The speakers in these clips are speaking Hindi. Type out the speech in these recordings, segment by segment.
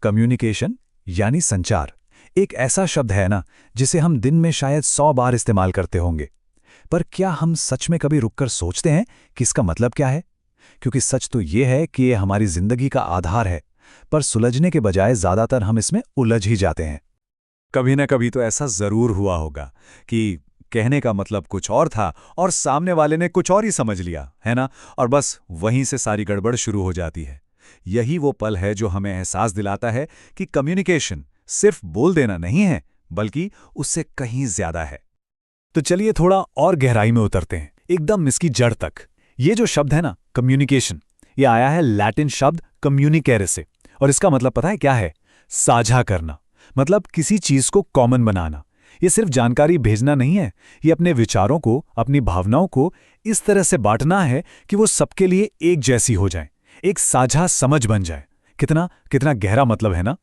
कम्युनिकेशन यानी संचार एक ऐसा शब्द है ना जिसे हम दिन में शायद 100 बार इस्तेमाल करते होंगे। पर क्या हम सच में कभी रुककर सोचते हैं कि इसका मतलब क्या है? क्योंकि सच तो ये है कि ये हमारी जिंदगी का आधार है, पर सुलझने के बजाय ज्यादातर हम इसमें उलझ ही जाते हैं। कभी ना कभी तो ऐसा जरूर हुआ होगा कि कहने का मतलब कुछ और था और सामने वाले ने कुछ और ही समझ लिया, है ना? और बस वहीं से सारी गड़बड़ शुरू हो जाती है। यही वो पल है जो हमें एहसास दिलाता है कि कम्युनिकेशन सिर्फ बोल देना नहीं है, बल्कि उससे कहीं ज्यादा है। तो चलिए थोड़ा और गहराई में उतरते हैं, एकदम इसकी जड़ तक। ये जो शब्द है ना, कम्युनिकेशन, ये आया है लैटिन शब्द कम्युनिकेरे से, और इसका मतलब पता है क्या है? साझा करना, मतलब किसी चीज को कॉमन बनाना। ये सिर्फ जानकारी भेजना नहीं है, ये अपने विचारों को, अपनी भावनाओं को इस तरह से बांटना है कि वो सबके लिए एक जैसी हो जाए, एक साझा समझ बन जाए। कितना कितना गहरा मतलब है ना?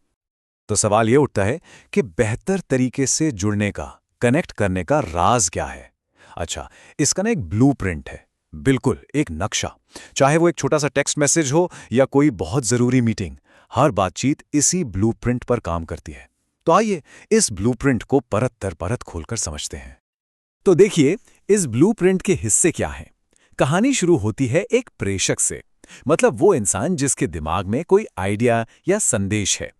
तो सवाल ये उठता है कि बेहतर तरीके से जुड़ने का, कनेक्ट करने का राज क्या है? अच्छा, इसका ना एक ब्लूप्रिंट है, बिल्कुल एक नक्शा। चाहे वो एक छोटा सा टेक्स्ट मैसेज हो या कोई बहुत जरूरी मीटिंग, हर बातचीत इसी ब्लूप्रिंट पर काम करती है। तो आइए इस ब्लूप्रिंट को परत दर परत खोलकर समझते हैं। तो देखिए, इस ब्लूप्रिंट के हिस्से क्या हैं? कहानी शुरू होती है एक प्रेषक से, मतलब वो इंसान जिसके दिमाग में कोई आइडिया या संदेश है।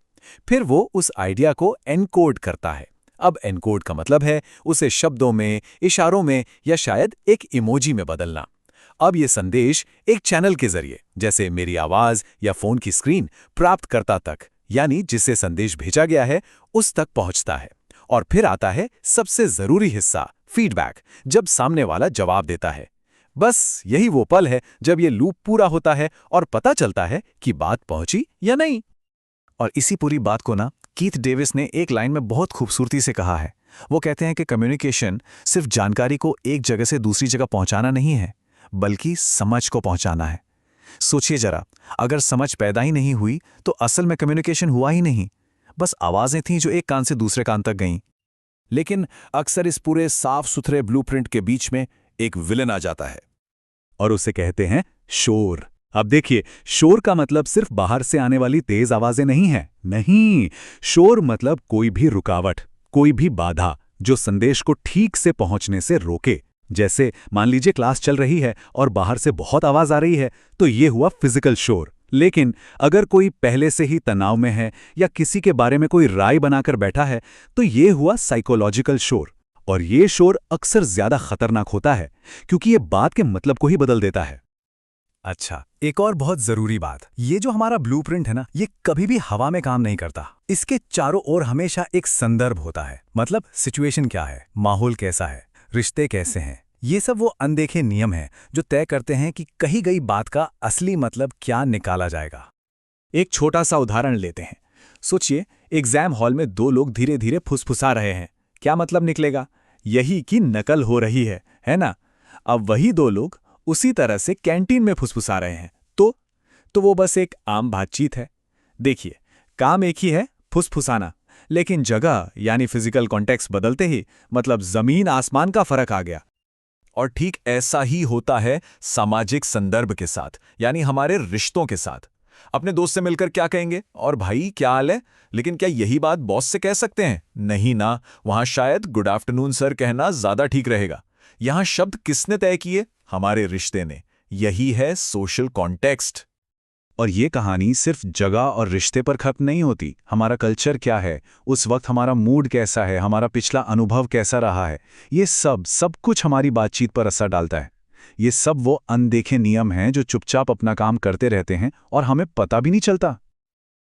फिर वो उस आइडिया को एनकोड करता है। अब एनकोड का मतलब है उसे शब्दों में, इशारों में या शायद एक इमोजी में बदलना। अब ये संदेश एक चैनल के जरिए, जैसे मेरी आवाज या फोन की स्क्रीन, प्राप्तकर्ता तक, यानी जिससे संदेश भेजा गया है, उस तक पहुंचता है। और फिर आता है सबसे जरूरी हिस्सा, फीडबैक, जब सामने वाला जवाब देता है। बस यही वो पल है जब ये लूप पूरा होता है और पता चलता है कि बात पहुंची या नहीं। और इसी पूरी बात को ना कीथ डेविस ने एक लाइन में बहुत खूबसूरती से कहा है। वो कहते हैं कि कम्युनिकेशन सिर्फ जानकारी को एक जगह से दूसरी जगह पहुंचाना नहीं है, बल्कि समझ को पहुंचाना है। सोचिए जरा, अगर समझ पैदा ही नहीं हुई तो असल में कम्युनिकेशन हुआ ही नहीं, बस आवाजें थीं जो एक कान से दूसरे कान तक गईं। लेकिन अक्सर इस पूरे साफ सुथरे ब्लूप्रिंट के बीच में एक विलन आ जाता है, और उसे कहते हैं शोर। अब देखिए, शोर का मतलब सिर्फ बाहर से आने वाली तेज आवाजें नहीं है। नहीं, शोर मतलब कोई भी रुकावट, कोई भी बाधा जो संदेश को ठीक से पहुंचने से रोके। जैसे मान लीजिए क्लास चल रही है और बाहर से बहुत आवाज आ रही है, तो ये हुआ फिजिकल शोर। लेकिन अगर कोई पहले से ही तनाव में है या किसी के बारे में कोई राय बनाकर बैठा है, तो ये हुआ साइकोलॉजिकल शोर। और ये शोर अक्सर ज्यादा खतरनाक होता है, क्योंकि ये बात के मतलब को ही बदल देता है। अच्छा, एक और बहुत जरूरी बात, ये जो हमारा ब्लूप्रिंट है ना, ये कभी भी हवा में काम नहीं करता। इसके चारों ओर हमेशा एक संदर्भ होता है। मतलब सिचुएशन क्या है, माहौल कैसा है, रिश्ते कैसे हैं, ये सब वो अनदेखे नियम हैं जो तय करते हैं कि कही गई बात का असली मतलब क्या निकाला जाएगा। एक छोटा सा उदाहरण लेते हैं। सोचिए, एग्जाम हॉल में दो लोग धीरे धीरे फुसफुसा रहे हैं। क्या मतलब निकलेगा? यही कि नकल हो रही है ना? अब वही दो लोग उसी तरह से कैंटीन में फुसफुसा रहे हैं, तो वो बस एक आम बातचीत है। देखिए, काम एक ही है, फुसफुसाना, लेकिन जगह यानी फिजिकल कॉन्टेक्स्ट बदलते ही मतलब जमीन आसमान का फर्क आ गया। और ठीक ऐसा ही होता है सामाजिक संदर्भ के साथ, यानी हमारे रिश्तों के साथ। अपने दोस्त से मिलकर क्या कहेंगे? और भाई क्या हाल है? लेकिन क्या यही बात बॉस से कह सकते हैं? नहीं ना, वहां शायद गुड आफ्टरनून सर कहना ज्यादा ठीक रहेगा। यहां शब्द किसने तय किए? हमारे रिश्ते ने। यही है सोशल कॉन्टेक्स्ट। और ये कहानी सिर्फ जगह और रिश्ते पर खत्म नहीं होती। हमारा कल्चर क्या है, उस वक्त हमारा मूड कैसा है, हमारा पिछला अनुभव कैसा रहा है, ये सब कुछ हमारी बातचीत पर असर डालता है। ये सब वो अनदेखे नियम हैं जो चुपचाप अपना काम करते रहते हैं और हमें पता भी नहीं चलता।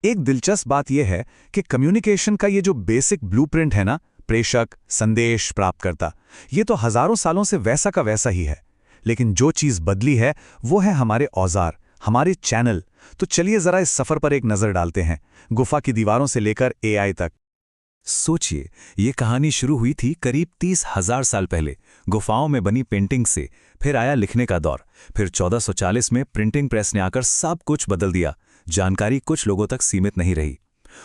एक दिलचस्प बात यह है कि कम्युनिकेशन का ये जो बेसिक ब्लूप्रिंट है ना, प्रेषक, संदेश, प्राप्तकर्ता, ये तो हजारों सालों से वैसा का वैसा ही है। लेकिन जो चीज बदली है वो है हमारे औजार, हमारे चैनल। तो चलिए जरा इस सफर पर एक नजर डालते हैं, गुफा की दीवारों से लेकर एआई तक। सोचिए, ये कहानी शुरू हुई थी करीब 30,000 साल पहले, गुफाओं में बनी पेंटिंग से। फिर आया लिखने का दौर, फिर 1440 में प्रिंटिंग प्रेस ने आकर सब कुछ बदल दिया। जानकारी कुछ लोगों तक सीमित नहीं रही।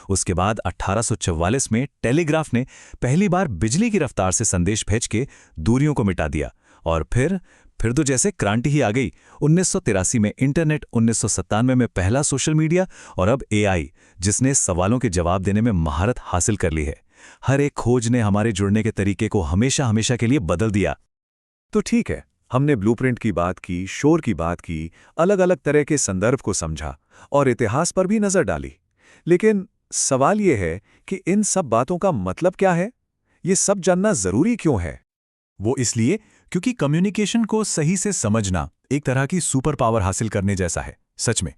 उसके बाद 1844 में टेलीग्राफ ने पहली बार बिजली की रफ्तार से संदेश भेज के दूरियों को मिटा दिया। और फिर फिर तो जैसे क्रांति ही आ गई। 1983 में इंटरनेट, 1997 में पहला सोशल मीडिया और अब एआई, जिसने सवालों के जवाब देने में महारत हासिल कर ली है। हर एक खोज ने हमारे जुड़ने के तरीके को हमेशा हमेशा के लिए बदल दिया। तो ठीक है, हमने ब्लूप्रिंट की बात की, शोर की बात की, अलग अलग तरह के संदर्भ को समझा और इतिहास पर भी नजर डाली। लेकिन सवाल यह है कि इन सब बातों का मतलब क्या है? ये सब जानना जरूरी क्यों है? वो इसलिए क्योंकि कम्युनिकेशन को सही से समझना एक तरह की सुपर पावर हासिल करने जैसा है। सच में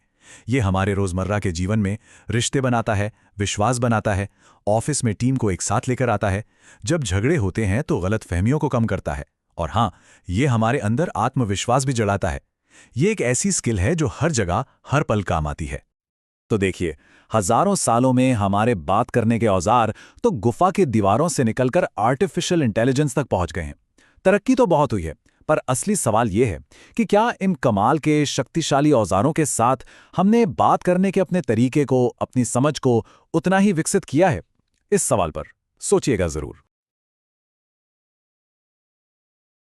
ये हमारे रोजमर्रा के जीवन में रिश्ते बनाता है, विश्वास बनाता है, ऑफिस में टीम को एक साथ लेकर आता है, जब झगड़े होते हैं तो गलतफहमियों को कम करता है, और हाँ, ये हमारे अंदर आत्मविश्वास भी जगाता है। ये एक ऐसी स्किल है जो हर जगह हर पल काम आती है। तो देखिए, हजारों सालों में हमारे बात करने के औजार तो गुफा की दीवारों से निकलकर आर्टिफिशियल इंटेलिजेंस तक पहुंच गए हैं। तरक्की तो बहुत हुई है, पर असली सवाल यह है कि क्या इन कमाल के शक्तिशाली औजारों के साथ हमने बात करने के अपने तरीके को, अपनी समझ को उतना ही विकसित किया है? इस सवाल पर सोचिएगा जरूर।